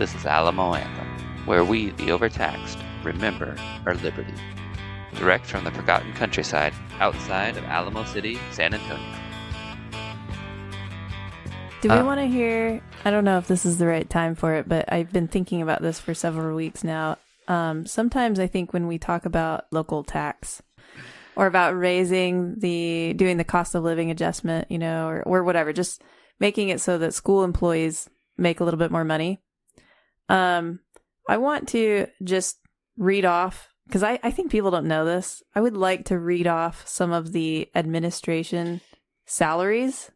This is Alamo Anthem, where we, the overtaxed, remember our liberty. Direct from the forgotten countryside outside of Alamo City, San Antonio. Do we want to hear, I don't know if this is the right time for it, but I've been thinking about this for several weeks now. Sometimes I think when we talk about local tax or about doing the cost of living adjustment, or whatever, just making it so that school employees make a little bit more money. I want to just read off, because I think people don't know this. I would like to read off some of the administration salaries.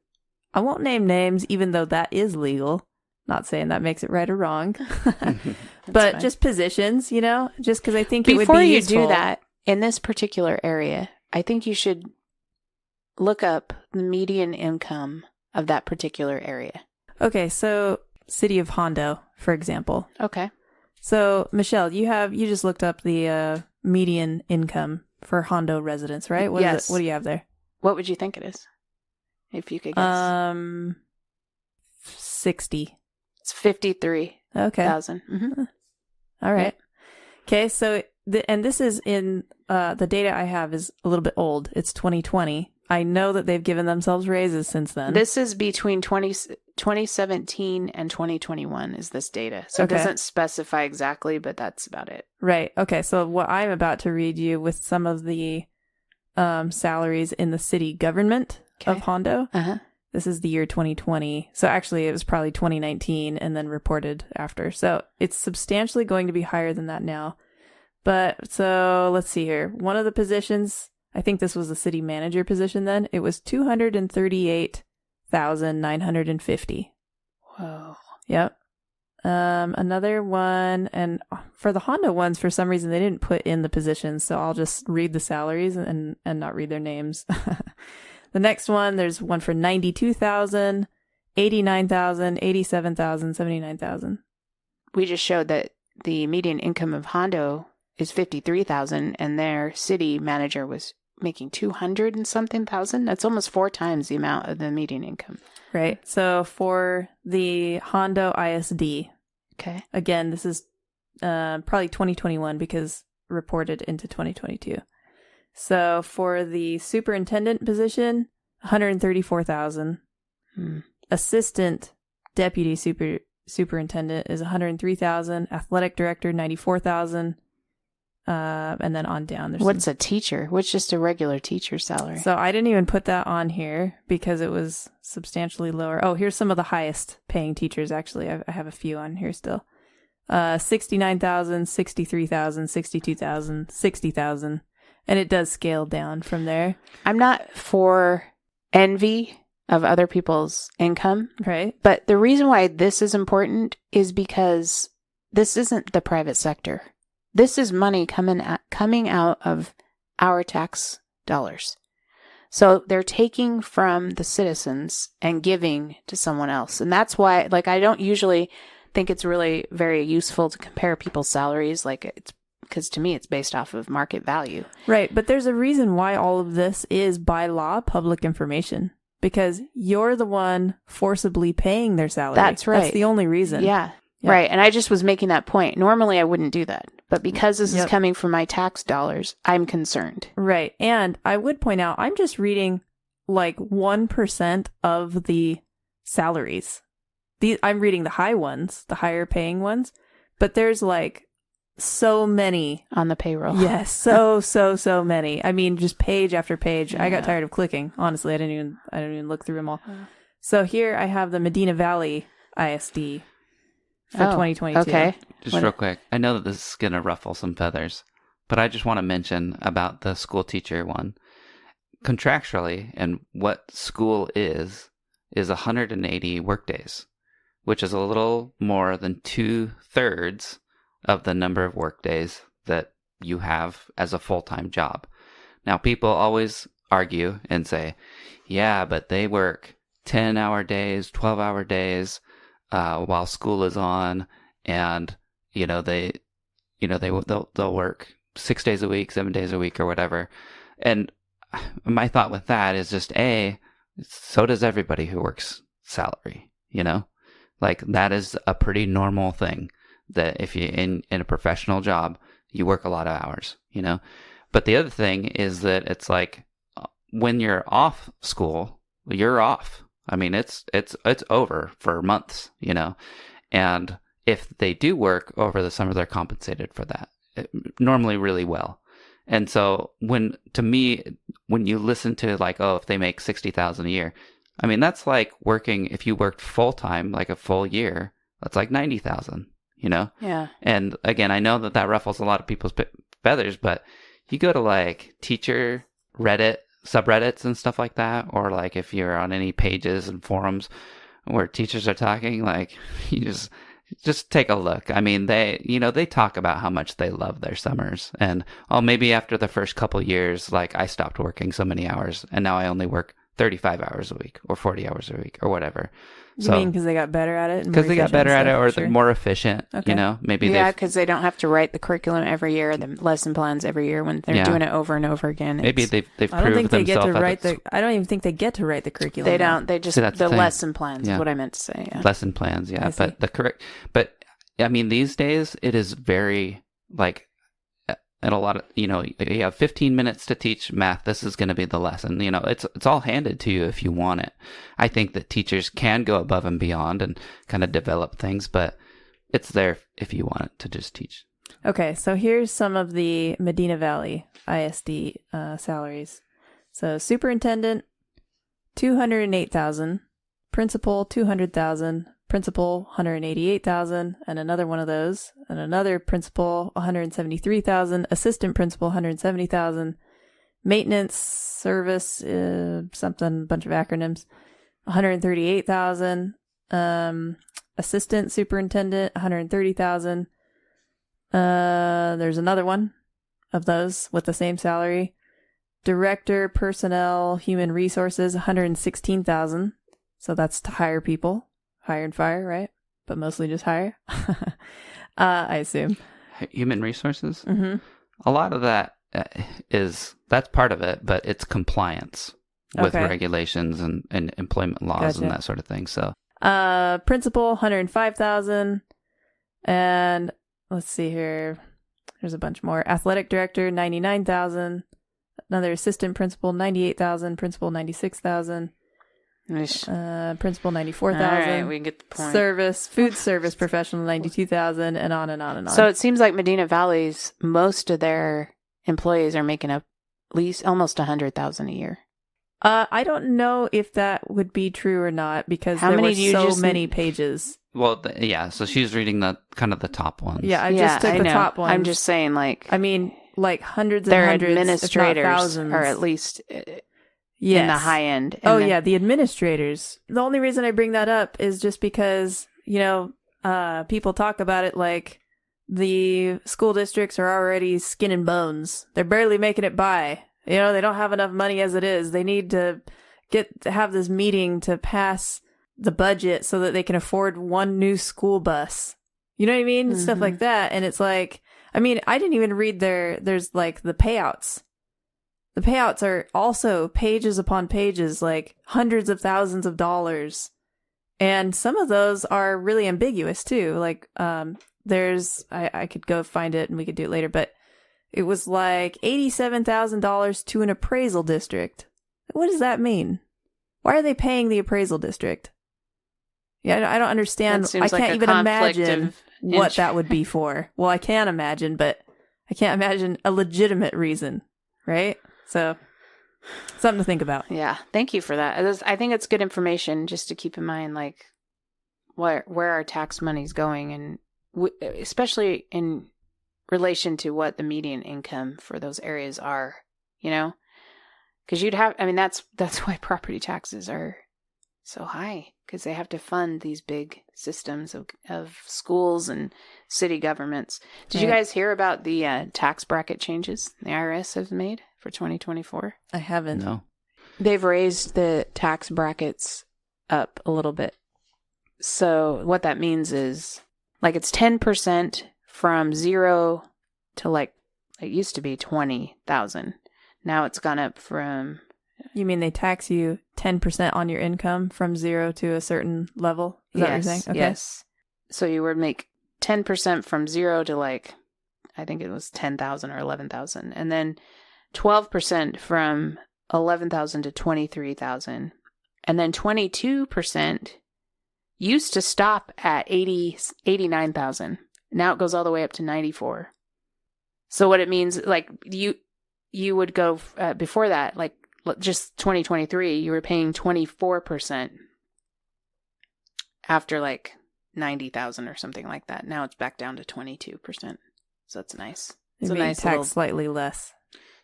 I won't name names, even though that is legal. Not saying that makes it right or wrong. But fine. Just positions, just because I think it would be useful. Before you do that, in this particular area, I think you should look up the median income of that particular area. Okay, so city of Hondo, for example. Okay. So, Michelle, you just looked up the median income for Hondo residents, right? Yes. What do you have there? What would you think it is? If you could guess. 60. It's 53,000. Okay. Mm-hmm. All right. Yeah. Okay, so, and this is in, the data I have is a little bit old. It's 2020. I know that they've given themselves raises since then. This is between 2017 and 2021 is this data. So okay. It doesn't specify exactly, but that's about it. Right. Okay. So what I'm about to read you with some of the salaries in the city government of Hondo. Uh-huh. This is the year 2020. So actually it was probably 2019 and then reported after. So it's substantially going to be higher than that now. But so let's see here. One of the positions, I think this was the city manager position then. It was $238,950. Whoa. Yep. Another one, and for the Hondo ones, for some reason, they didn't put in the positions, so I'll just read the salaries and not read their names. The next one, there's one for $92,000, $89,000, $87,000, $79,000. We just showed that the median income of Hondo is $53,000, and their city manager was making 200 and something thousand. That's almost 4 times the amount of the median income. Right. So for the Hondo ISD, okay. Again, this is probably 2021 because reported into 2022. So for the superintendent position, $134,000. Assistant deputy superintendent is $103,000. Athletic director, $94,000. And then on down. What's a teacher? What's just a regular teacher salary? So I didn't even put that on here because it was substantially lower. Oh, here's some of the highest paying teachers. Actually, I have a few on here still. $69,000, $63,000, $62,000, $60,000. And it does scale down from there. I'm not for envy of other people's income. Right. But the reason why this is important is because this isn't the private sector. This is money coming out of our tax dollars. So they're taking from the citizens and giving to someone else. And that's why, I don't usually think it's really very useful to compare people's salaries. Because to me, it's based off of market value. Right. But there's a reason why all of this is by law public information. Because you're the one forcibly paying their salary. That's right. That's the only reason. Yeah. Yep. Right. And I just was making that point. Normally, I wouldn't do that. But because this is coming from my tax dollars, I'm concerned. Right. And I would point out, I'm just reading 1% of the salaries. I'm reading the high ones, the higher paying ones. But there's so many on the payroll. Yes. So many. I mean, just page after page. Yeah. I got tired of clicking. Honestly, I didn't even look through them all. So here I have the Medina Valley ISD. For 2022. Okay. Just real quick. I know that this is going to ruffle some feathers, but I just want to mention about the school teacher one. Contractually, and what school is 180 workdays, which is a little more than 2/3 of the number of workdays that you have as a full-time job. Now, people always argue and say, yeah, but they work 10-hour days, 12-hour days, while school is on, and they'll work 6 days a week, 7 days a week, or whatever. And my thought with that is just so does everybody who works salary. That is a pretty normal thing. that if you in a professional job, you work a lot of hours, But the other thing is that it's like when you're off school, you're off. I mean, it's over for months, And if they do work over the summer, they're compensated for that, normally really well. And so to me, when you listen to like, oh, if they make $60,000 a year, I mean, that's like working, if you worked full time, like a full year, that's like 90,000, Yeah. And again, I know that ruffles a lot of people's feathers, but you go to like teacher Reddit subreddits and stuff like that, or like if you're on any pages and forums where teachers are talking, like you just take a look. I mean, they talk about how much they love their summers, and maybe after the first couple years, like I stopped working so many hours and now I only work 35 hours a week or 40 hours a week or whatever. You mean because they got better at it? Because they got better at it, or they're more efficient, Okay. Maybe because they don't have to write the curriculum every year, the lesson plans every year when they're doing it over and over again. Maybe they've I don't think proved they get to themselves write I don't even think they get to write the curriculum. They don't. They just, See, that's the the thing. lesson plans is what I meant to say. Yeah. lesson plans, yeah. I see. But I mean, these days it is very like, and a lot of, you have 15 minutes to teach math. This is going to be the lesson. It's all handed to you if you want it. I think that teachers can go above and beyond and kind of develop things, but it's there if you want it to just teach. Okay, so here's some of the Medina Valley ISD salaries. So superintendent, $208,000, principal, $200,000, principal, $188,000, and another one of those, and another principal, $173,000, assistant principal, $170,000, maintenance service, bunch of acronyms, $138,000, assistant superintendent, $130,000. There's another one of those with the same salary. Director, personnel, human resources, $116,000. So that's to hire people. Hire and fire, right? But mostly just hire, I assume. Human resources? Mm-hmm. A lot of that that's part of it, but it's compliance with regulations and employment laws and that sort of thing. So, principal, $105,000, and let's see here. There's a bunch more. Athletic director, $99,000. Another assistant principal, $98,000. Principal, $96,000. Principal, $94,000. All right, we get the point. Food service professional, $92,000, and on and on and on. So it seems like Medina Valley's, most of their employees are making up at least almost $100,000 a year. I don't know if that would be true or not, because How there many were do you so just- many pages. well, so she's reading the kind of the top ones. Yeah, I just took I the know. top ones. I'm just saying, like, I mean, like hundreds and their hundreds, administrators if not thousands. are at least Yes. in the high end. Oh, yeah, the administrators. The only reason I bring that up is just because, people talk about it like the school districts are already skin and bones. They're barely making it by. They don't have enough money as it is. They need to have this meeting to pass the budget so that they can afford one new school bus. You know what I mean? Mm-hmm. Stuff like that. And it's like, I mean, I didn't even read there's like the payouts. The payouts are also pages upon pages, like hundreds of thousands of dollars. And some of those are really ambiguous too. Like, I could go find it and we could do it later, but it was like $87,000 to an appraisal district. What does that mean? Why are they paying the appraisal district? Yeah, I don't understand. I can't even imagine what that would be for. Well, I can imagine, but I can't imagine a legitimate reason, right? So, something to think about. Yeah, thank you for that. I think it's good information just to keep in mind, like, where our tax money's going, and especially in relation to what the median income for those areas are, Because that's why property taxes are so high, because they have to fund these big systems of schools and city governments. Did you guys hear about the tax bracket changes the IRS has made for 2024? I haven't. No. They've raised the tax brackets up a little bit. So what that means is, like, it's 10% from 0 to, like, it used to be 20,000. Now it's gone up from... You mean they tax you 10% on your income from 0 to a certain level? Is that what you're saying? Okay. Yes. So you would make 10% from 0 to like, I think it was 10,000 or 11,000. And then 12% from 11,000 to 23,000. And then 22% used to stop at 89,000. Now it goes all the way up to 94. So what it means, like you would go before that, like just 2023, you were paying 24% after like 90,000 or something like that. Now it's back down to 22%. So that's nice. It's a nice tax little, slightly less.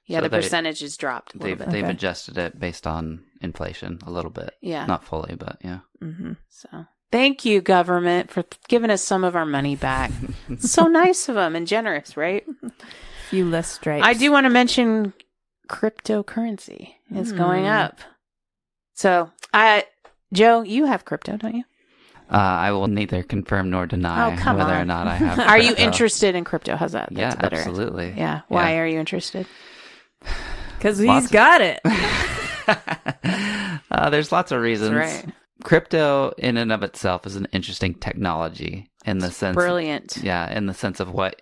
Yeah, So the percentage has dropped a little bit. They've Okay. adjusted it based on inflation a little bit. Yeah. Not fully, but yeah. Mm-hmm. So thank you, government, for giving us some of our money back. It's so nice of them and generous, right? Few less stripes. I do want to mention cryptocurrency is going up. So, Joe, you have crypto, don't you? I will neither confirm nor deny Oh, come whether on. or not I have. Are you crypto. interested in crypto? How's that? Yeah, That's better. absolutely. Yeah. Why are you interested? Because he's Lots of- got it. There's lots of reasons. That's right. Crypto, in and of itself, is an interesting technology in the sense. Brilliant. Yeah, in the sense of what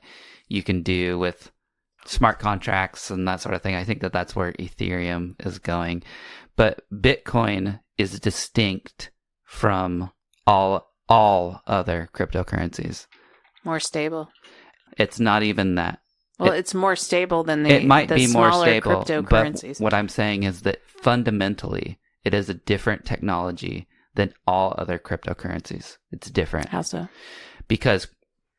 you can do with smart contracts and that sort of thing. I think that that's where Ethereum is going. But Bitcoin is distinct from all other cryptocurrencies. More stable. It's not even that. Well, it's more stable than the It might the be more smaller stable, cryptocurrencies. but what I'm saying is that fundamentally, it is a different technology than all other cryptocurrencies. It's different. How so? Because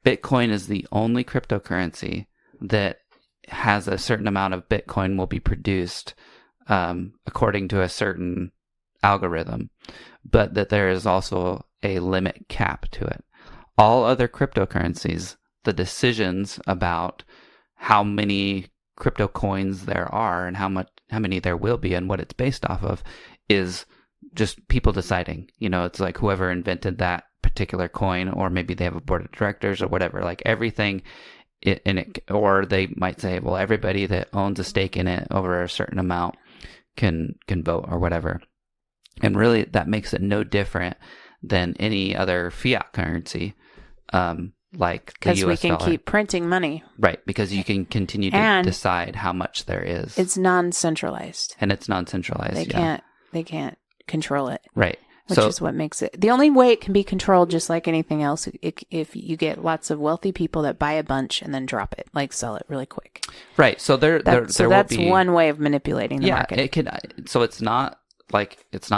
Bitcoin is the only cryptocurrency that has a certain amount of Bitcoin will be produced according to a certain algorithm, but that there is also a limit cap to it. All other cryptocurrencies, the decisions about how many crypto coins there are and how many there will be and what it's based off of is just people deciding. You know, it's like whoever invented that particular coin, or maybe they have a board of directors or whatever, like everything in it, or they might say, well, everybody that owns a stake in it over a certain amount can vote or whatever. And really that makes it no different than any other fiat currency, like the Because we US can dollar. keep printing money. Right, because you can continue to And decide how much there is. It's non-centralized. And it's non-centralized. They can't control it, Right. which So is what makes it. The only way it can be controlled, just like anything else, if you get lots of wealthy people that buy a bunch and then drop it, like sell it really quick. right. So there That's will be one way of manipulating the market. it could. So it's not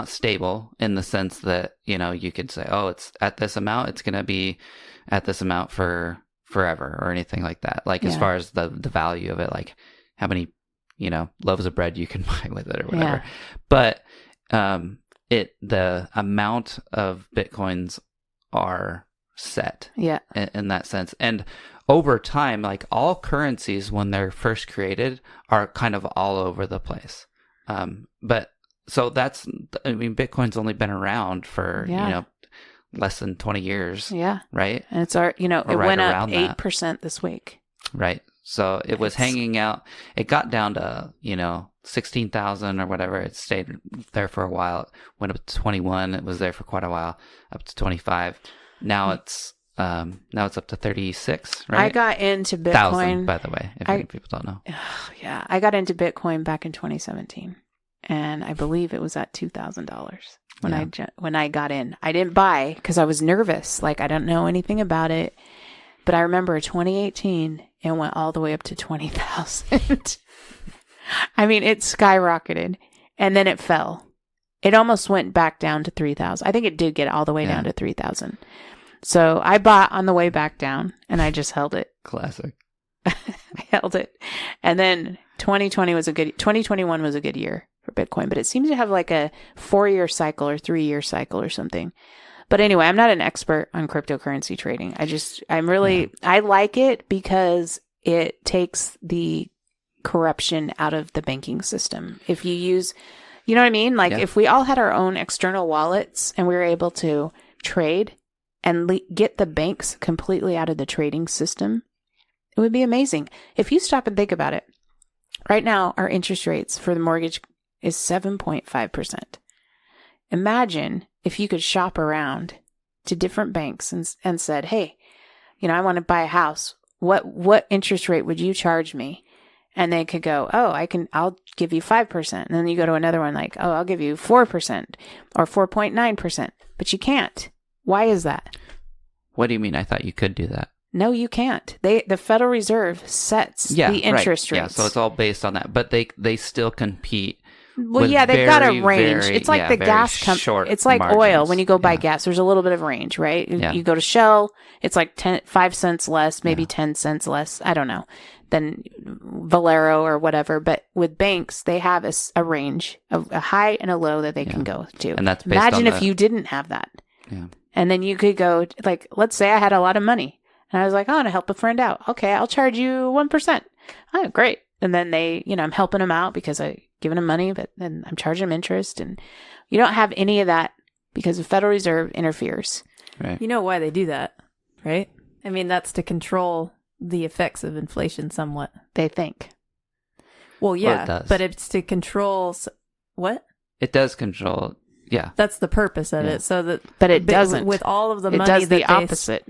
stable in the sense that, you know, you could say, oh, it's at this amount, it's going to be at this amount for forever or anything like that. Like as far as the value of it, like how many, you know, loaves of bread you can buy with it or whatever. Yeah. But the amount of Bitcoins are set Yeah. in that sense. And over time, like all currencies, when they're first created, are kind of all over the place. But so Bitcoin's only been around for, you know, less than 20 years. Yeah. Right. And it's it Or right went up around that. 8% this week. Right. So it was It's- hanging out. It got down to, 16,000 or whatever. It stayed there for a while. It went up to 21. It was there for quite a while, up to 25. Now it's up to 36, right? I got into Bitcoin. 1,000, by the way, if any people don't know. Yeah. I got into Bitcoin back in 2017. And I believe it was at $2,000 when I got in. I didn't buy because I was nervous. Like, I don't know anything about it. But I remember 2018, it went all the way up to 20,000. I mean, it skyrocketed and then it fell. It almost went back down to 3,000. I think it did get all the way down to 3,000. So I bought on the way back down and I just held it. Classic. I held it. And then 2021 was a good year for Bitcoin, but it seems to have like a 4-year cycle or 3-year cycle or something. But anyway, I'm not an expert on cryptocurrency trading. I like it because it takes the corruption out of the banking system. If you use, you know what I mean? Like if we all had our own external wallets and we were able to trade and get the banks completely out of the trading system, it would be amazing. If you stop and think about it, right now, our interest rates for the mortgage is 7.5%. Imagine if you could shop around to different banks and said, hey, I want to buy a house. What interest rate would you charge me? And they could go, I'll give you 5%. And then you go to another one like, I'll give you 4% or 4.9%. But you can't. Why is that? What do you mean? I thought you could do that. No, you can't. The Federal Reserve sets the interest rates. Yeah, so it's all based on that. But they still compete. Well, yeah, they've got a range. It's like the gas company. It's like margins. Oil. When you go buy gas, there's a little bit of range, right? Yeah. You go to Shell, it's like 5 cents less, maybe 10 cents less. I don't know. Than Valero or whatever. But with banks, they have a range of a high and a low that they can go to. And that's based Imagine on if you didn't have that. Yeah. And then you could go, like, let's say I had a lot of money. And I was like, I want to help a friend out. Okay, I'll charge you 1%. Oh, great. And then I'm helping them out because I giving them money, but then I'm charging them interest. And you don't have any of that because the Federal Reserve interferes. Right. You know why they do that, right? I mean, that's to control the effects of inflation somewhat. They think. Well, yeah, it does. but it's to control what? It does control. Yeah. That's the purpose of it. So that, but it doesn't. With all of the it money, does the opposite.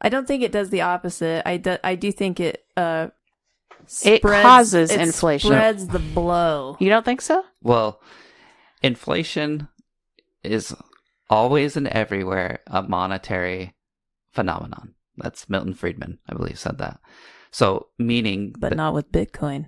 I don't think it does the opposite. I do think it it causes inflation. Spreads the blow. You don't think so? Well, inflation is always and everywhere a monetary phenomenon. That's Milton Friedman, I believe, said that. So meaning, but not with Bitcoin.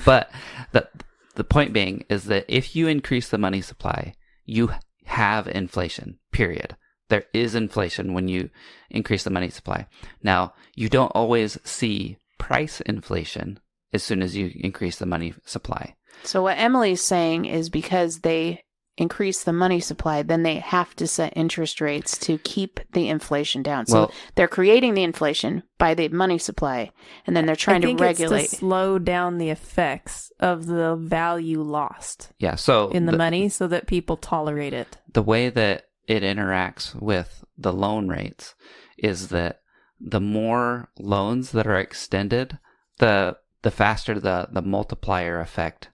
But the point being is that if you increase the money supply, you have inflation. Period. There is inflation when you increase the money supply. Now, you don't always see price inflation as soon as you increase the money supply. So what Emily's saying is because they increase the money supply, then they have to set interest rates to keep the inflation down. So they're creating the inflation by the money supply, and then they're trying to regulate. It's to slow down the effects of the value lost. Yeah, so in the money, so that people tolerate it. The way that it interacts with the loan rates is that the more loans that are extended, the faster the multiplier effect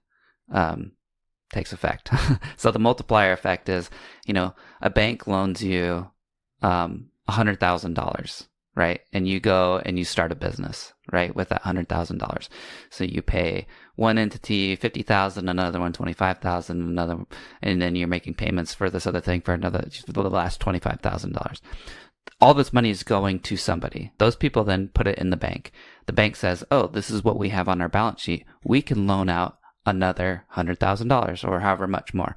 takes effect. So the multiplier effect is, a bank loans you $100,000, right? And you go and you start a business, right, with that $100,000. So you pay one entity $50,000, another one $25,000, another, and then you're making payments for this other thing for the last $25,000. All this money is going to somebody. Those people then put it in the bank. The bank says, "Oh, this is what we have on our balance sheet. We can loan out another $100,000 or however much more."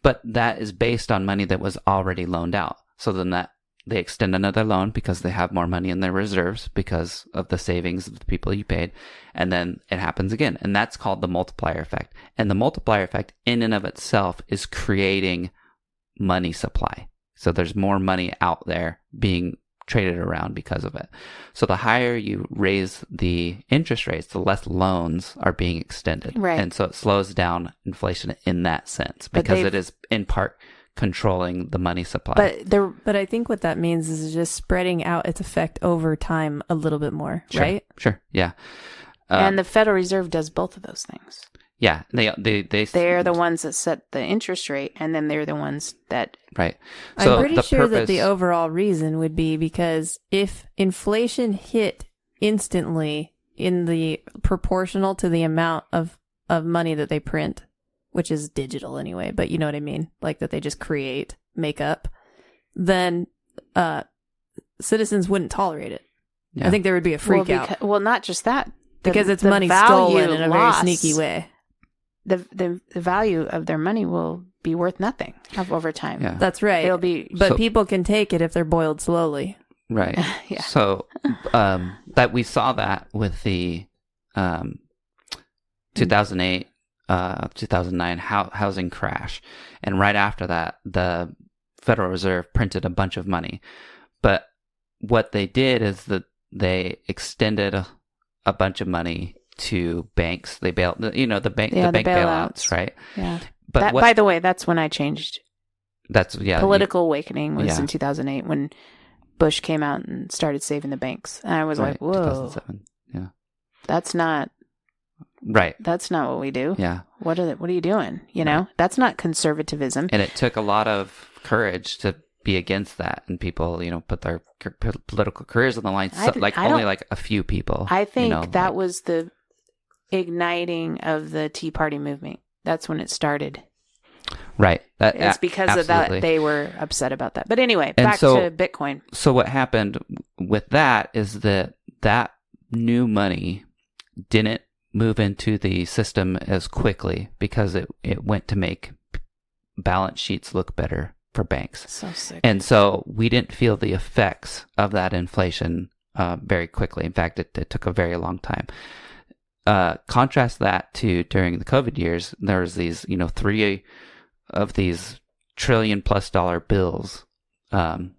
But that is based on money that was already loaned out. So then that they extend another loan because they have more money in their reserves because of the savings of the people you paid. And then it happens again. And that's called the multiplier effect. And the multiplier effect in and of itself is creating money supply. So there's more money out there being traded around because of it. So the higher you raise the interest rates, the less loans are being extended. Right. And so it slows down inflation in that sense because it is in part controlling the money supply. But I think what that means is just spreading out its effect over time a little bit more, right? Sure. Yeah. And the Federal Reserve does both of those things. Yeah, they're the ones that set the interest rate, and then they're the ones that... Right. So I'm pretty sure that the overall reason would be because if inflation hit instantly in the proportional to the amount of money that they print, which is digital anyway, but you know what I mean? Like that they just make up, then citizens wouldn't tolerate it. Yeah. I think there would be a freak out. Well, not just that. Because it's money stolen in a very sneaky way. The value of their money will be worth nothing over time. Yeah. That's right. But people can take it if they're boiled slowly. Right. Yeah. So that we saw that with the 2008, 2009 housing crash. And right after that, the Federal Reserve printed a bunch of money. But what they did is that they extended a bunch of money to banks. They bailed, the bank bailouts, right? Yeah. But by the way, that's when I changed. Political awakening was in 2008 when Bush came out and started saving the banks, and I was like, "Whoa, 2007. Yeah, that's not right. That's not what we do. Yeah, what are you doing? That's not conservatism." And it took a lot of courage to be against that, and people, put their political careers on the line. Only like a few people. I think that was the igniting of the Tea Party movement. That's when it started. Right. It's because absolutely. of that they were upset about that. But anyway, back to Bitcoin. So what happened with that is that new money didn't move into the system as quickly because it went to make balance sheets look better for banks. So sick. And so we didn't feel the effects of that inflation very quickly. In fact, it took a very long time. Contrast that to during the COVID years, there was these, 3 of these $1 trillion+ bills,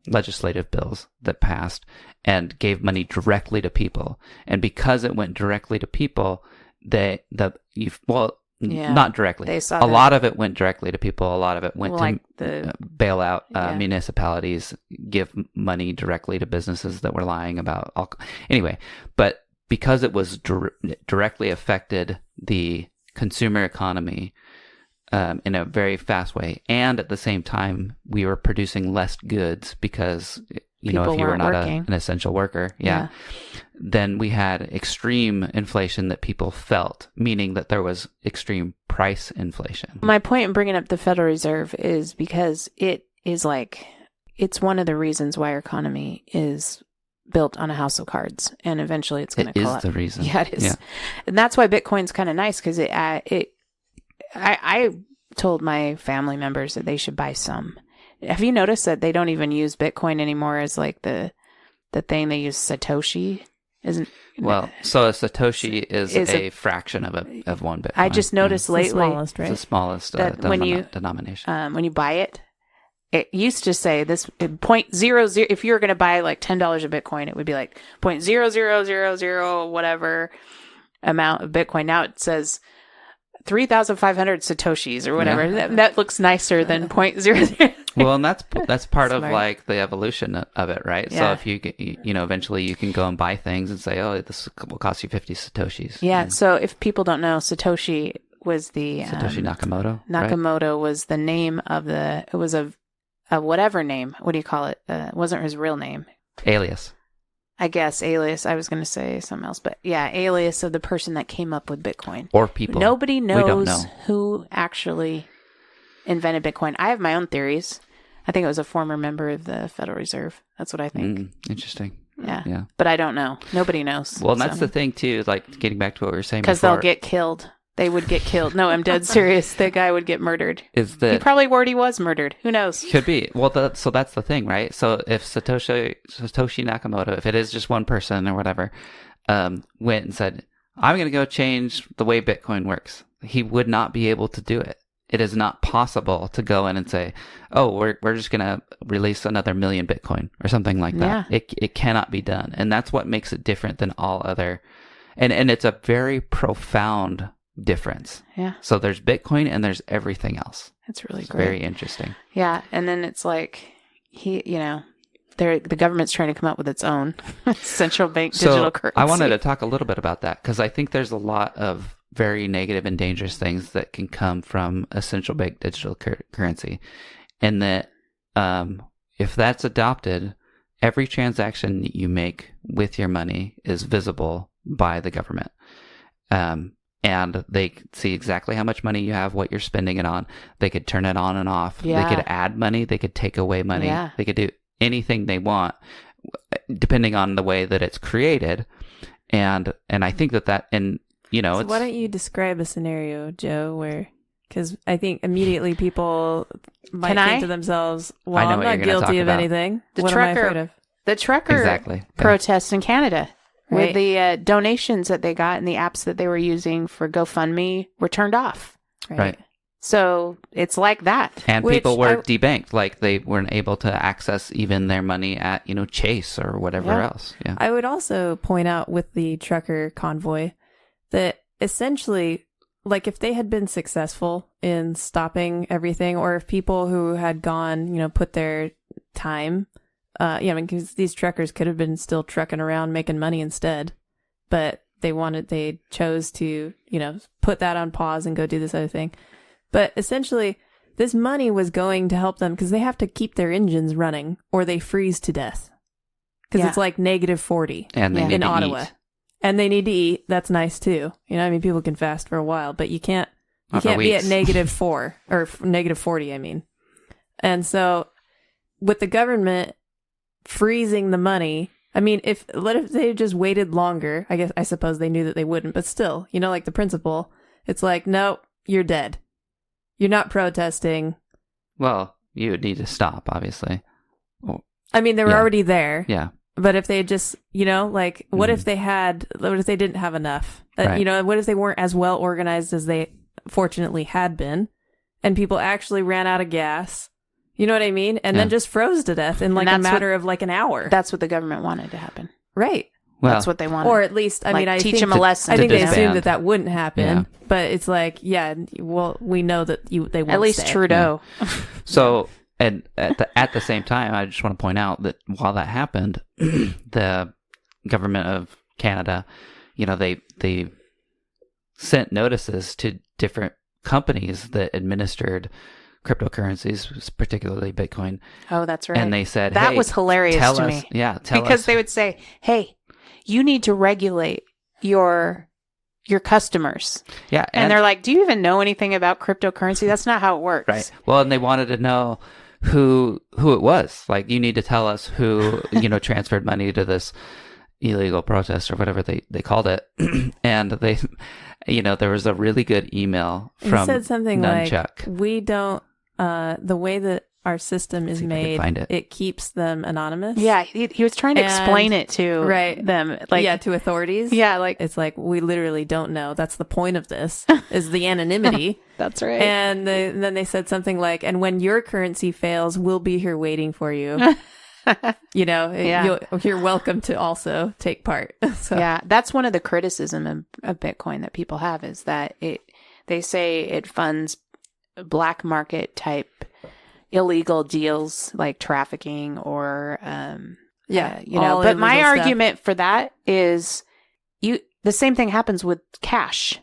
legislative bills that passed and gave money directly to people. And because it went directly to people, not directly. They saw a lot of it went directly to people. A lot of it went to bail out municipalities, give money directly to businesses that were lying about. Anyway, but because it was directly affected the consumer economy in a very fast way, and at the same time, we were producing less goods because, if you were not an essential worker, then we had extreme inflation that people felt, meaning that there was extreme price inflation. My point in bringing up the Federal Reserve is because it is it's one of the reasons why our economy is built on a house of cards, and eventually it's going to collapse. It is the reason. Yeah, it is. Yeah. And that's why Bitcoin's kind of nice, because I told my family members that they should buy some. Have you noticed that they don't even use Bitcoin anymore as like the thing? They use Satoshi. So a Satoshi is a fraction of one Bitcoin. I just noticed lately, the smallest, right? It's the smallest denomination. When you buy it, it used to say this 0.00. If you were going to buy like $10 of Bitcoin, it would be like 0.0000 whatever amount of Bitcoin. Now it says 3,500 Satoshis or whatever. Yeah. That looks nicer than 0.00. Well, and that's part of like the evolution of it, right? Yeah. So if you eventually you can go and buy things and say, oh, this will cost you 50 Satoshis. Yeah. So if people don't know, Satoshi was the Satoshi Nakamoto. Nakamoto was the name of it was a whatever name. What do you call it? It wasn't his real name. Alias. I guess alias. I was going to say something else, but yeah, alias of the person that came up with Bitcoin. Or people. Nobody knows who actually invented Bitcoin. I have my own theories. I think it was a former member of the Federal Reserve. That's what I think. Interesting. Yeah. But I don't know. Nobody knows. Well, and that's the thing too, like getting back to what we were saying before. Because they'll get killed. They would get killed. No, I'm dead serious. The guy would get murdered. He probably already was murdered. Who knows? Could be. Well, so that's the thing, right? So if Satoshi Nakamoto, if it is just one person or whatever, went and said, I'm going to go change the way Bitcoin works, he would not be able to do it. It is not possible to go in and say, oh, we're just going to release another million Bitcoin or something like that. Yeah. It cannot be done. And that's what makes it different than all other. And it's a very profound difference. Yeah. So there's Bitcoin and there's everything else. It's really great. Very interesting. Yeah. And then it's like, the government's trying to come up with its own central bank digital currency. I wanted to talk a little bit about that because I think there's a lot of very negative and dangerous things that can come from a central bank digital currency. And that if that's adopted, every transaction that you make with your money is visible by the government. And they see exactly how much money you have, what you're spending it on. They could turn it on and off. Yeah. They could add money. They could take away money. Yeah. They could do anything they want, depending on the way that it's created. And I think that, and so why don't you describe a scenario, Joe, where, because I think immediately people might think to themselves, well, I'm not guilty of anything. What am I afraid of? The trucker protests in Canada. Right. With the donations that they got and the apps that they were using for GoFundMe were turned off. Right. So it's like that. And people were debanked. Like they weren't able to access even their money at, Chase or whatever else. Yeah. I would also point out with the trucker convoy that essentially, like if they had been successful in stopping everything, or if people who had gone, put their time, because these truckers could have been still trucking around making money instead, but they chose to, put that on pause and go do this other thing. But essentially, this money was going to help them because they have to keep their engines running or they freeze to death. Because it's like -40 And they need in to Ottawa. eat. And they need to eat. That's nice too. You know, I mean, people can fast for a while, but you can't Not for be at weeks. -4 or -40, I mean. And so with the government freezing the money, I mean, what if they just waited longer? I suppose they knew that they wouldn't, but still, you know, like the principle, it's like, no, you're dead. You're not protesting. Well, you would need to stop, obviously. I mean, they were already there. Yeah. But if they just, you know, like, what if they didn't have enough? Right. You know, what if they weren't as well organized as they fortunately had been, and people actually ran out of gas? You know what I mean? And then just froze to death in like a matter of like an hour. That's what the government wanted to happen. Right. Well, That's what they wanted. Or at least, I mean, I teach think them a lesson. I think they disband. assumed that wouldn't happen. Yeah. But it's like, yeah, well, we know that they won't At least stay. Trudeau. So, and at the same time, I just want to point out that while that happened, the government of Canada, you know, they sent notices to different companies that administered cryptocurrencies, particularly Bitcoin. Oh, that's right. And they said, that hey, was hilarious tell to us, me. Yeah, tell Because us. they would say, hey, you need to regulate your customers. Yeah, And they're like, do you even know anything about cryptocurrency? That's not how it works. right. Well, and they wanted to know who it was. Like, you need to tell us who, you know, transferred money to this illegal protest or whatever they called it. And they, you know, there was a really good email He from said something Nunchuck. like, we don't, the way that our system is See if I can made, find it. it keeps them anonymous. Yeah, he was trying to explain it to them. Like, yeah, to authorities. yeah, like, It's like, we literally don't know. That's the point of this, is the anonymity. that's right. And then they said something like, and when your currency fails, we'll be here waiting for you. You know, Yeah. you're welcome to also take part. So Yeah, that's one of the criticism of Bitcoin that people have is that they say it funds black market type illegal deals like trafficking or you know. all But my illegal stuff. argument for that is the same thing happens with cash.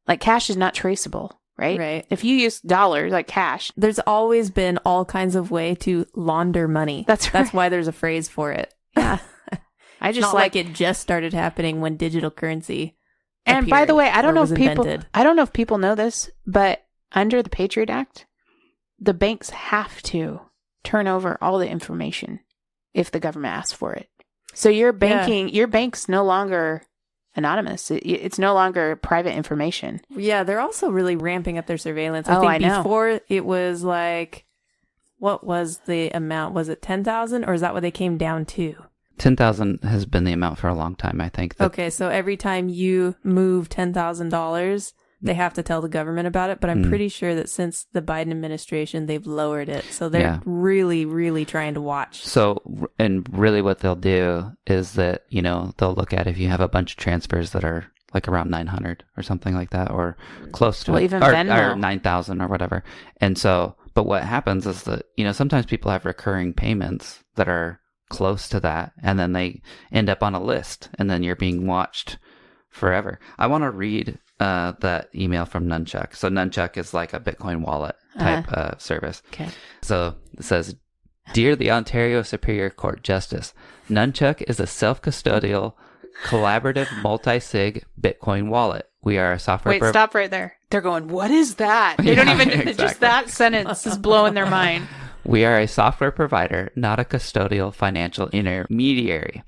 Like cash is not traceable, right? Right. If you use dollars like cash, There's always been all kinds of way to launder money. That's right. why there's a phrase for it. yeah. I It's just not like it just started happening when digital currency. And by the way, I don't know if people invented. know this, but under the Patriot Act, the banks have to turn over all the information if the government asks for it. So your bank's no longer anonymous. It's no longer private information. Yeah, they're also really ramping up their surveillance. Oh, I I think know. before it was like, what was the amount? Was it 10,000 or is that what they came down to? 10,000 has been the amount for a long time, I think. Okay, so every time you move $10,000, they have to tell the government about it. But I'm pretty sure that since the Biden administration, they've lowered it. So they're really, really trying to watch. So, and really what they'll do is that, you know, they'll look at if you have a bunch of transfers that are like around 900 or something like that, or close to it, even or Venmo. 9,000 or whatever. And so, but what happens is that, you know, sometimes people have recurring payments that are close to that, and then they end up on a list, and then you're being watched forever. I want to read that email from Nunchuck. So Nunchuck is like a Bitcoin wallet type service. Okay. So it says, "Dear the Ontario Superior Court Justice, Nunchuck is a self-custodial, collaborative, multi-sig Bitcoin wallet. We are a software... Wait, stop right there. They're going, what is that? They don't even, just exactly. that sentence is blowing their mind. We are a software provider, not a custodial financial intermediary.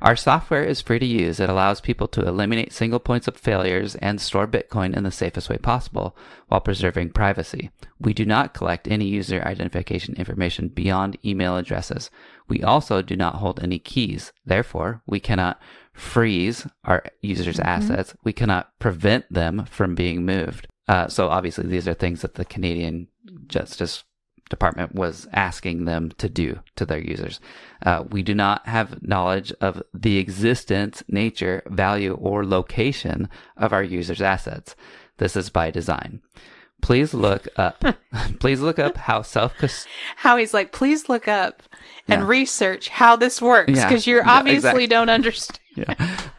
Our software is free to use. It allows people to eliminate single points of failures and store Bitcoin in the safest way possible while preserving privacy. We do not collect any user identification information beyond email addresses. We also do not hold any keys. Therefore, we cannot freeze our users' assets. We cannot prevent them from being moved." So obviously these are things that the Canadian Justice Department was asking them to do to their users. We do not have knowledge of the existence, nature, value, or location of our users' assets. This is by design. Please look up. Please look up how How he's like, please look up and research how this works because you obviously don't understand.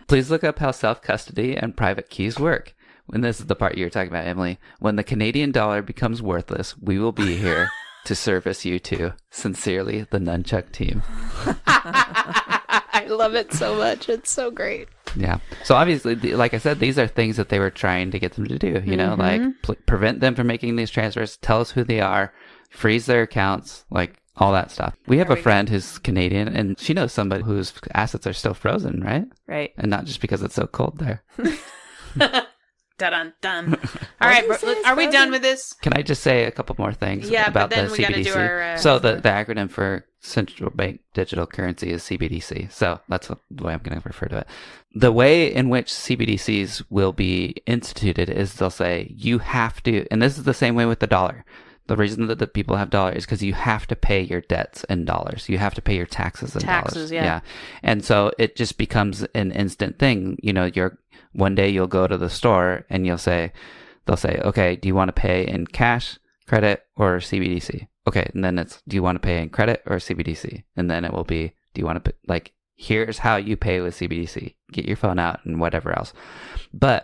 Please look up how self-custody and private keys work. when this is the part you were talking about, Emily, when the Canadian dollar becomes worthless, we will be here to service you too. Sincerely, the Nunchuck team. I love it so much. It's so great. Yeah. So obviously, like I said, these are things that they were trying to get them to do, you know, like prevent them from making these transfers, tell us who they are, freeze their accounts, like all that stuff. We have a friend who's Canadian, and she knows somebody whose assets are still frozen, right? Right. And not just because it's so cold there. Dun dun. All right, are we done with this? Can I just say a couple more things but about then the we CBDC? gotta do our, so the acronym for Central Bank Digital Currency is CBDC. So that's the way I'm going to refer to it. The way in which CBDCs will be instituted is they'll say you have to, and this is the same way with the dollar. The reason that the people have dollars is because you have to pay your debts in dollars. You have to pay your taxes in dollars. Yeah. And so it just becomes an instant thing. You know, one day you'll go to the store and they'll say, okay, do you want to pay in cash, credit, or CBDC? Okay. And then do you want to pay in credit or CBDC? And then it will be, do you want to pay, here's how you pay with CBDC. Get your phone out and whatever else. The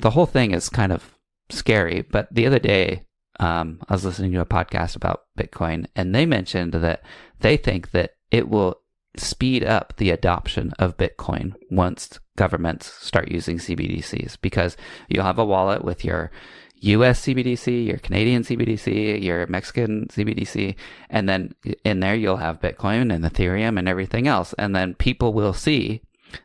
whole thing is kind of scary. But the other day, I was listening to a podcast about Bitcoin, and they mentioned that they think that it will speed up the adoption of Bitcoin once governments start using CBDCs, because you'll have a wallet with your US CBDC, your Canadian CBDC, your Mexican CBDC, and then in there you'll have Bitcoin and Ethereum and everything else. And then people will see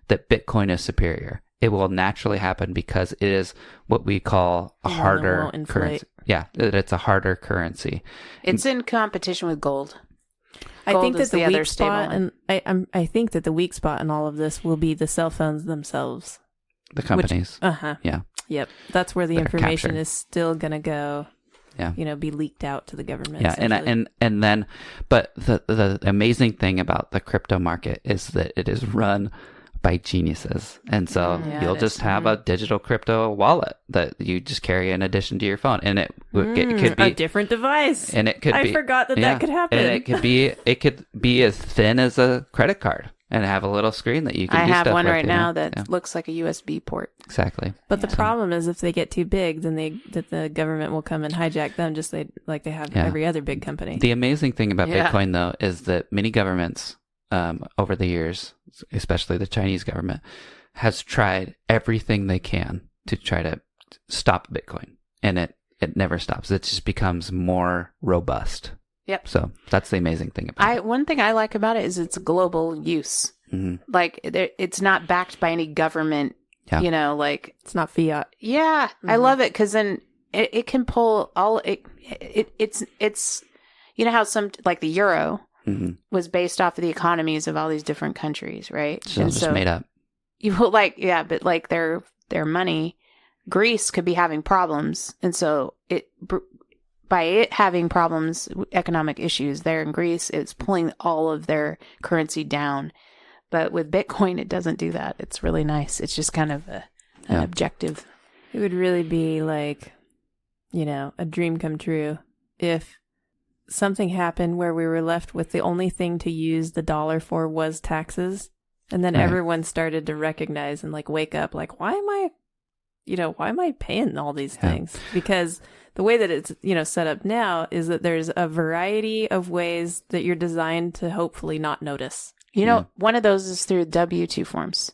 that Bitcoin is superior. It will naturally happen because it is what we call a harder currency. Yeah, it's a harder currency. It's in competition with gold. I think that the weak spot, and I think that the weak spot in all of this will be the cell phones themselves. The companies. Yeah. Yep. That's where the information captured. is still going to go. Yeah. You know, be leaked out to the government. Yeah, and then, but the amazing thing about the crypto market is that it is run by geniuses, and so you'll just have a digital crypto wallet that you just carry in addition to your phone, and it could be a different device, and it could be. I forgot that could happen, and it could be as thin as a credit card and have a little screen that you can. I do have stuff one with, right now that looks like a USB port. Exactly. But the problem is, if they get too big, then the government will come and hijack them, just like they have every other big company. The amazing thing about Bitcoin, though, is that many governments over the years, especially the Chinese government, has tried everything they can to try to stop Bitcoin, and it never stops. It just becomes more robust. Yep. So that's the amazing thing about it. One thing I like about it is it's global use. Mm-hmm. Like it's not backed by any government. Yeah. You know, like it's not fiat. Yeah, I love it because then it can pull all it's you know how some like the euro. Mm-hmm. was based off of the economies of all these different countries, right? So it's just made up. You but like their money, Greece could be having problems, and so by it having problems, economic issues there in Greece, it's pulling all of their currency down. But with Bitcoin, it doesn't do that. It's really nice. It's just kind of an objective. It would really be like, you know, a dream come true if something happened where we were left with the only thing to use the dollar for was taxes. And then everyone started to recognize and like wake up, like, why am I paying all these things? Because the way that it's, you know, set up now is that there's a variety of ways that you're designed to hopefully not notice. You know, one of those is through W-2 forms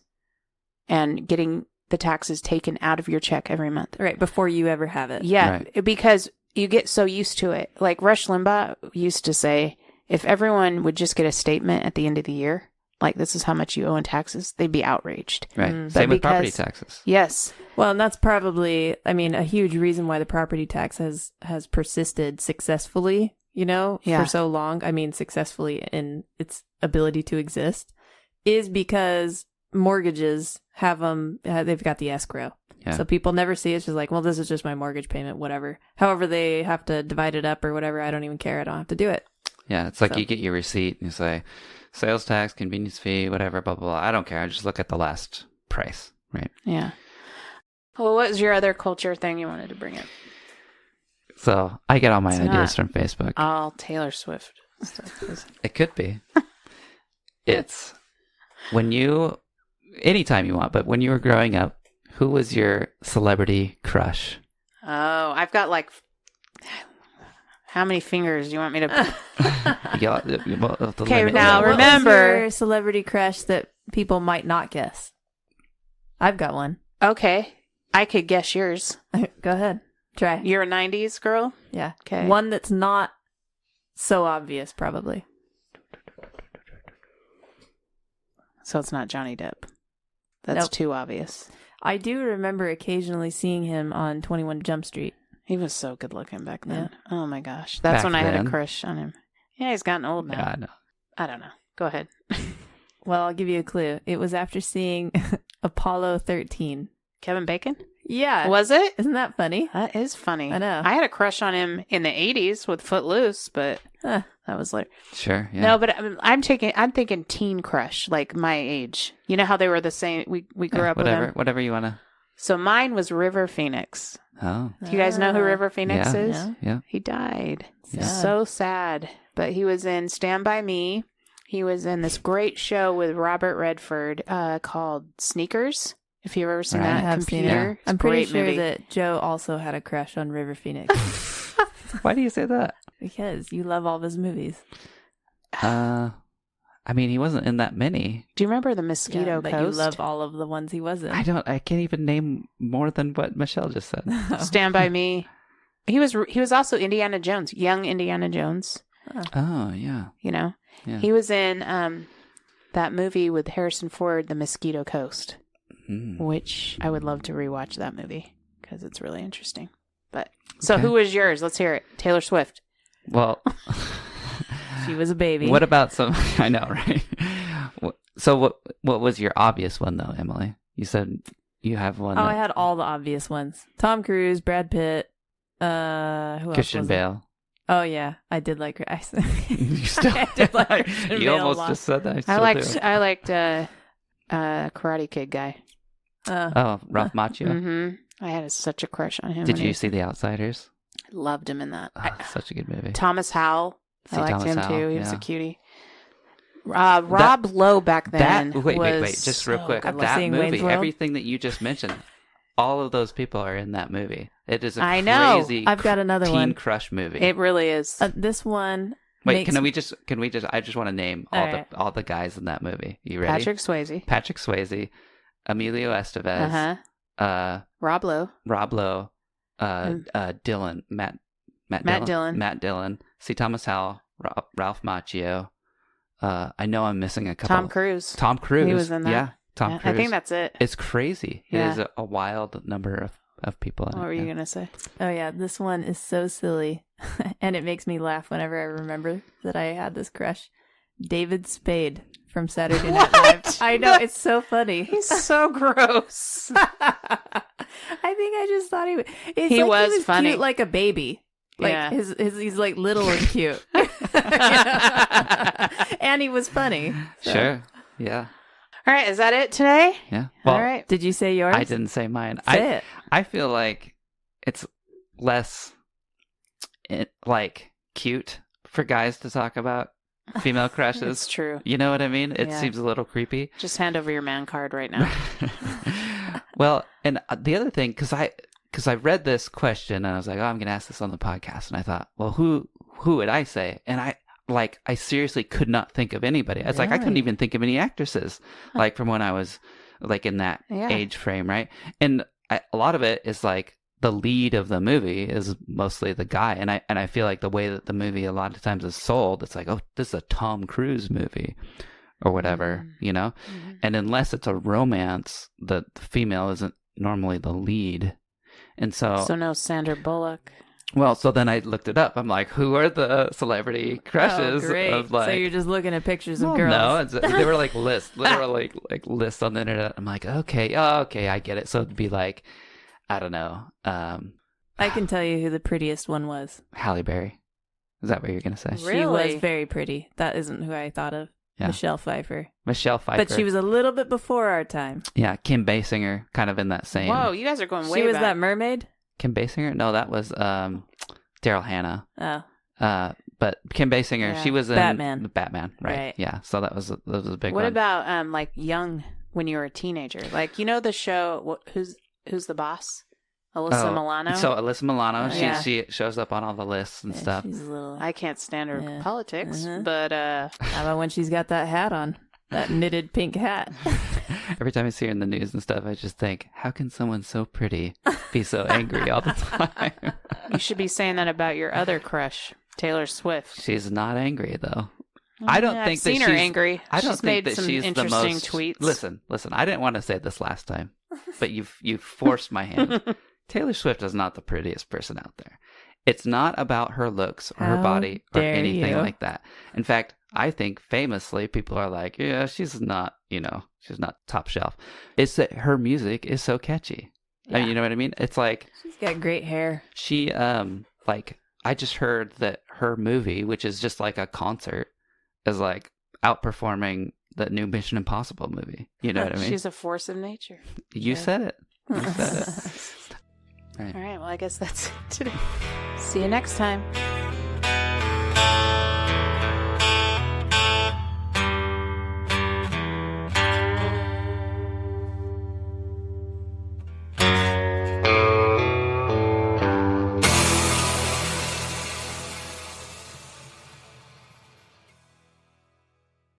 and getting the taxes taken out of your check every month. Right. Before you ever have it. Yeah. Because you get so used to it. Like Rush Limbaugh used to say, if everyone would just get a statement at the end of the year, like this is how much you owe in taxes, they'd be outraged. Right. Same with property taxes. Yes. Well, and that's probably, I mean, a huge reason why the property tax has persisted successfully, you know, for so long. I mean, successfully in its ability to exist is because mortgages have them, they've got the escrow. Yeah. So people never see it. It's just like, well, this is just my mortgage payment, whatever. However, they have to divide it up or whatever. I don't even care. I don't have to do it. Yeah, it's like you get your receipt and you say, sales tax, convenience fee, whatever, blah, blah, blah. I don't care. I just look at the last price, right? Yeah. Well, what was your other culture thing you wanted to bring up? So I get all my ideas from Facebook. All Taylor Swift stuff. It could be. It's when anytime you want, but when you were growing up, Who was your celebrity crush? Oh, I've got like... How many fingers do you want me to... Okay, now What was remember... your celebrity crush that people might not guess? I've got one. Okay. I could guess yours. Go ahead. Try. You're a 90s girl? Yeah. Okay. One that's not so obvious, probably. So it's not Johnny Depp. That's Nope. too obvious. I do remember occasionally seeing him on 21 Jump Street. He was so good looking back then. Yeah. Oh my gosh. That's Back when I had then. a crush on him. Yeah, he's gotten old now. Yeah, I know. I don't know. Go ahead. Well, I'll give you a clue. It was after seeing Apollo 13. Kevin Bacon? Yeah. Was it? Isn't that funny? That is funny. I know. I had a crush on him in the 80s with Footloose, but Huh. that was like... Sure. Yeah. No, but I'm thinking teen crush, like my age. You know how they were the same? We grew up with whatever. them. Whatever you want to. So mine was River Phoenix. Oh. Do you guys know who Ah. River Phoenix Yeah. is? Yeah. Yeah. He died. Sad. So sad. But he was in Stand By Me. He was in this great show with Robert Redford called Sneakers. If you've ever seen Right. I that have seen computer, it. it's a I'm pretty great sure movie. that Joe also had a crush on River Phoenix Why do you say that? because you love all of his movies. I mean, he wasn't in that many. Do you remember the Mosquito but Coast? you love all of the ones he was in. I can't even name more than what Michelle just said. Stand By Me. He was also Indiana Jones, young Indiana Jones. Oh, yeah. You know, Yeah. he was in that movie with Harrison Ford, The Mosquito Coast, Mm. which I would love to rewatch that movie because it's really interesting. But so, Okay. who was yours? Let's hear it. Taylor Swift. Well, She was a baby. what about some? I know, right? So what was your obvious one though, Emily? You said you have one. Oh, that- I had all the obvious ones. Tom Cruise, Brad Pitt, who else Christian was it? Bale. Oh yeah, I did like her. You still, I did like Christian you Bale a almost lot. just said that. I liked Karate Kid guy. Oh, Ralph Macchio. Mm-hmm. I had such a crush on him. Did when you he- see The Outsiders? Loved him in that. Oh, such a good movie. Thomas Howell. I See liked Thomas him Howell, too. He was yeah. a cutie. Rob Lowe back then. Wait, just real so quick. good. That Seeing movie, Wayne's World? everything that you just mentioned, all of those people are in that movie. It is a I know. crazy I've got another teen one. crush movie. It really is. This one. Wait, makes- can we just I just want to name All all right. the guys in that movie. You ready? Patrick Swayze. Patrick Swayze, Emilio Estevez, Uh-huh. Rob Lowe. Rob Lowe, Dylan, Matt Dillon, C. Thomas Howell, Ralph Macchio. I know I'm missing a couple. Tom Cruise. Tom Cruise. He was in that. Yeah, Tom Yeah, Cruise. I think that's it. It's crazy. Yeah. It is a wild number of people. In What it, were you yeah. going to say? Oh yeah, this one is so silly, and it makes me laugh whenever I remember that I had this crush. David Spade from Saturday Night Live. I know, it's so funny. He's so gross. I think I just thought it's He like was he was funny. cute like a baby. Like Yeah. his he's like little and cute. And he was funny. So. Sure. Yeah. All right, is that it today? Yeah. Well, All right. Did you say yours? I didn't say mine. Say it. I feel like it's less like cute for guys to talk about female It's crushes. true. You know what I mean? It Yeah. seems a little creepy. Just hand over your man card right now. Well, and the other thing, because I read this question and I was like, oh, I'm going to ask this on the podcast, and I thought, well, who would I say? And I seriously could not think of anybody. It's like I couldn't Really? even think of any actresses, like from when I was like in that Yeah. age frame, right? And a lot of it is like the lead of the movie is mostly the guy, and I feel like the way that the movie a lot of times is sold, it's like, oh, this is a Tom Cruise movie or whatever, you know. Mhm. And unless it's a romance, the female isn't normally the lead, and so So no Sandra Bullock. well, so then I looked it up. I'm like, who are the celebrity crushes Oh, great. of like? So you're just looking at pictures of Well, girls. no, they were like lists, literally like lists on the internet. I'm like, okay, I get it. So it'd be like, I don't know, I can tell you who the prettiest one was. Halle Berry. Is that what you're gonna say? Really? She was very pretty. That isn't who I thought of. Yeah. Michelle Pfeiffer. Michelle Pfeiffer. But she was a little bit before our time. Yeah, Kim Basinger, kind of in that same. Whoa, you guys are going way She was back. that mermaid? Kim Basinger? No, that was Daryl Hannah. Oh. But Kim Basinger, Yeah. she was in Batman. Batman, right? Right. Yeah, so that was a big What one. about like young when you were a teenager? Like, you know the show who's who's the boss? Alyssa Milano. So Alyssa Milano, Yeah. she shows up on all the lists and stuff. She's a little. I can't stand her Yeah. politics, Uh-huh. but How about when she's got that hat on? That knitted pink hat. Every time I see her in the news and stuff, I just think, how can someone so pretty be so angry all the time? you should be saying that about your other crush, Taylor Swift. She's not angry though. I don't Yeah, think I've that seen her she's angry. I don't She's think made that some she's the interesting most. tweets. Listen. I didn't want to say this last time, but you've forced my hand. Taylor Swift is not the prettiest person out there. It's not about her looks or her How body or dare anything you. like that. In fact, I think famously people are like, yeah, she's not, she's not top shelf. It's that her music is so catchy. I mean, you know what I mean? It's like She's got great hair. she, I just heard that her movie, which is just like a concert, is like outperforming the new Mission Impossible movie. You know what I mean? She's a force of nature. You said it. You said it. All right, well, I guess that's it today. See you next time.